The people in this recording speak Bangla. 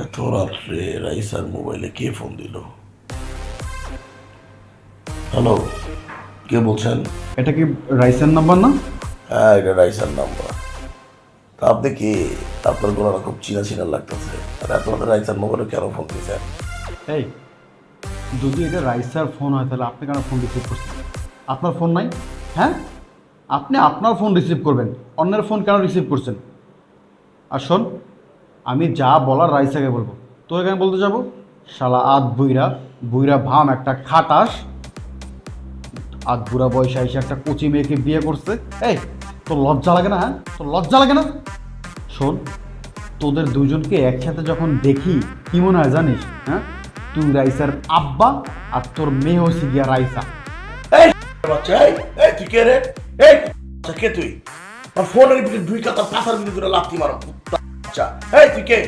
এত রাত্রে রাইসার মোবাইলে কে ফোন দিল? হ্যালো, কে বলছেন? এটা কি রাইসের নাম্বার না? হ্যাঁ, এটা রাইসার নাম্বার। তা আপনি কি? আপনার গলাটা খুব চিনা চিনা লাগতেছে। আর এত রাতে রাইসার মোবাইলে কেন ফোন দিয়েছেন? এই, যদি এটা রাইসার ফোন হয় তাহলে আপনি কেন ফোন রিসিভ করছেন? আপনার ফোন নাই? হ্যাঁ, আপনি আপনার ফোন রিসিভ করবেন, অন্যের ফোন কেন রিসিভ করছেন? আর শোন, আমি যা বলার রাইসাকে বলবো, তোকে কেন বলতে যাবো? শালা আধ বুইরা বুইরা ভাম একটা খাটাস, আধ বুড়া বয়সে এসে একটা কচি মেয়েকে বিয়ে করছে। এই, তোর লজ্জা লাগে না? হ্যাঁ, তোর লজ্জা লাগে না? শোন, তোদের দুজনকে একসাথে যখন দেখি কি মনে হয় জানিস? হ্যাঁ, তুই রাইসার আব্বা আর তোর মেয়ে হয়েছে গিয়া রাইসা। এই বাচ্চা, এই তুই কে রে? এই বাচ্চা, কে তুই? আর ফোনের ভিতরে দুই কাতার পাশার ভিতরে লাথি মারো। বাচ্চা, এই তুই কে?